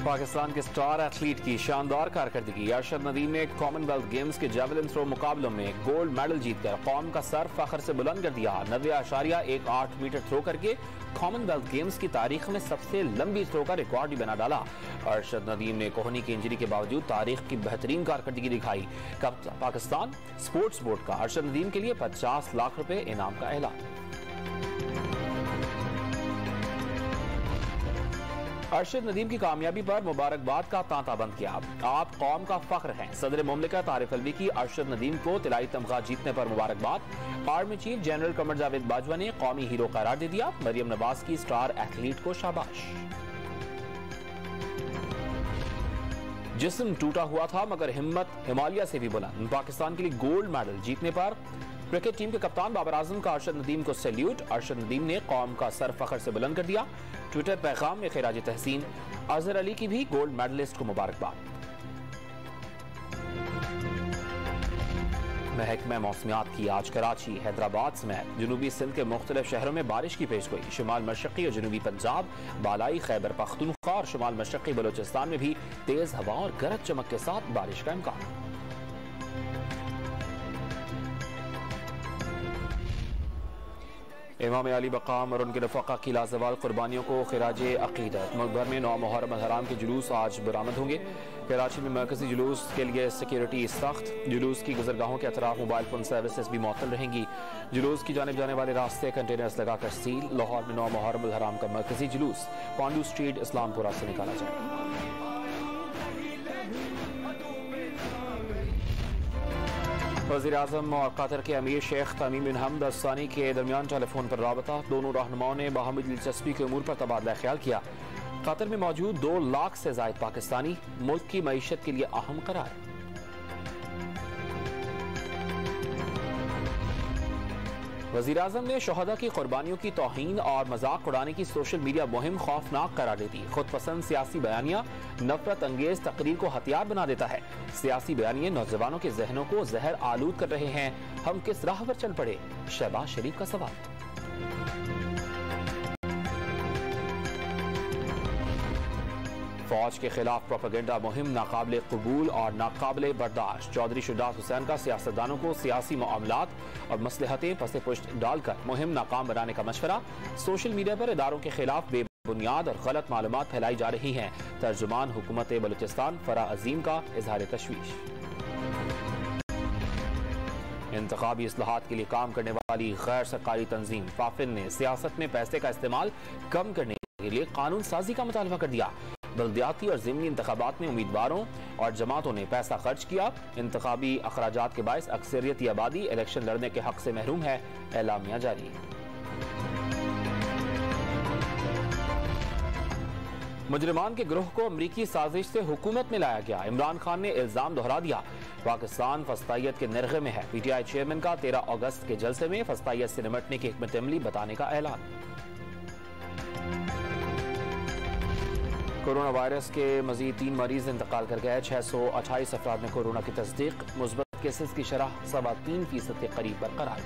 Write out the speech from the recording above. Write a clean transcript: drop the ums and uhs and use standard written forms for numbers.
पाकिस्तान के star athlete की शानदार कारकर्दगी। अरशद नदीम ने कॉमनवेल्थ गेम्स के जेवलिन थ्रो मुकाबलों में गोल्ड मेडल जीतकर कौम का सर फख्र से बुलंद कर दिया। 90.18 मीटर थ्रो करके कॉमनवेल्थ गेम्स की तारीख में सबसे लंबी थ्रो का रिकॉर्ड भी बना डाला। अरशद नदीम ने कोहनी की इंजरी के बावजूद तारीख की बेहतरीन कारकर्दगी दिखाई। पाकिस्तान स्पोर्ट्स बोर्ड का अरशद नदीम के लिए 50 लाख रुपए इनाम का ऐलान। अरशद नदीम की कामयाबी पर मुबारकबाद का तांता बंद किया। आप कौम का फख्र हैं। सदर मुमलिकत आरिफ अलवी की अरशद नदीम को तिलाई तमगा जीतने पर मुबारकबाद। Army chief general Qamar Javed Bajwa ने कौमी हीरो करार दे दिया। मरियम नवाज की स्टार एथलीट को शाबाश। जिस्म टूटा हुआ था मगर हिम्मत हिमालय से भी बुलंद। पाकिस्तान के लिए गोल्ड मेडल जीतने पर क्रिकेट टीम के कप्तान बाबर आजम का अरशद नदीम को सैल्यूट। अरशद नदीम ने कौम का सर फख्र से बुलंद कर दिया। ट्विटर पैगाम में खिराज तहसीन। अजहर अली की भी गोल्ड मेडलिस्ट को मुबारकबाद। महकमा मौसमियात की आज कराची, हैदराबाद समेत जनूबी सिंध के मुख्तलिफ शहरों में बारिश की पेशगोई। शुमाल मशरकी और जनूबी पंजाब, बालाई खैबर पख्तूनख्वा और शुमाल मशरकी बलोचिस्तान में भी तेज हवा और गरज चमक के साथ बारिश का इम्कान। इमाम अली मकाम और उनके रफ़ाक़ा की लाजवाल कुर्बानियों को खिराज अक़ीदत। मुल्क भर में 9 मुहर्रम हराम के जुलूस आज बरामद होंगे। कराची में मरकजी जुलूस के लिए सिक्योरिटी सख्त। जुलूस की गुजरगाहों के अतराफ मोबाइल फोन सर्विसेज भी मअतल रहेंगी। जुलूस की जानिब जाने वाले रास्ते कंटेनर्स लगाकर सील। लाहौर में 9 मुहर्रम हराम का मरकजी जुलूस पांडू स्ट्रीट इस्लामपुरा से निकाला जाएगा। वज़ीर आज़म और कतर के अमीर शेख तमीम बिन हमद अल सानी के दरमियान टेलीफोन पर राबता। दोनों रहनुमाओं ने बाहमी दिलचस्पी के उमूर पर तबादला ख्याल किया। कतर में मौजूद 2 लाख से ज़ायद पाकिस्तानी मुल्क की मईशत के लिए अहम करार। वज़ीर आज़म ने शहदा की कुर्बानियों की तौहीन और मजाक उड़ाने की सोशल मीडिया मुहिम खौफनाक करार दे दी। खुद पसंद सियासी बयानिया नफरत अंगेज तकरीर को हथियार बना देता है। सियासी बयानिए नौजवानों के जहनों को जहर आलूद कर रहे हैं। हम किस राह पर चल पड़े? शहबाज शरीफ का सवाल। फौज के खिलाफ प्रोपेगेंडा मुहिम नाकाबिले कबूल और नाकाबिले बर्दाश्त। चौधरी शुजात हुसैन का सियासतदानों को सियासी मामलात और मसलहतें पसे पुश्त डालकर मुहिम नाकाम बनाने का मशवरा। सोशल मीडिया पर इदारों के खिलाफ बेबुनियाद और गलत मालूमात फैलाई जा रही हैं। तर्जुमान हुकूमत बलूचिस्तान फरा अजीम का इजहार तशवीश। इंतखाबी इस्लाहात के लिए काम करने वाली गैर सरकारी तंजीम फाफिल ने सियासत में पैसे का इस्तेमाल कम करने के लिए कानून साजी का मुतालबा कर दिया। बल्दियाती और ज़िमनी इंतखाबात में उम्मीदवारों और जमातों ने पैसा खर्च किया। इंतखाबी अखराजात के बायस अक्सरियती आबादी इलेक्शन लड़ने के हक से महरूम है। एलामिया जारी। मुजरिमान के ग्रोह को अमरीकी साजिश से हुकूमत में लाया गया। इमरान खान ने इल्जाम दोहरा दिया। पाकिस्तान फस्तायत के निर्गे में है। पीटीआई चेयरमैन का 13 अगस्त के जलसे में फस्तायत से निपटने की हिकमत अमली बताने का ऐलान। कोरोना वायरस के मजीद 3 मरीज इंतकाल कर गए। 628 अफराद में कोरोना की तस्दीक। मुस्बत केसेस की शरह 3.25% के करीब बरकरार।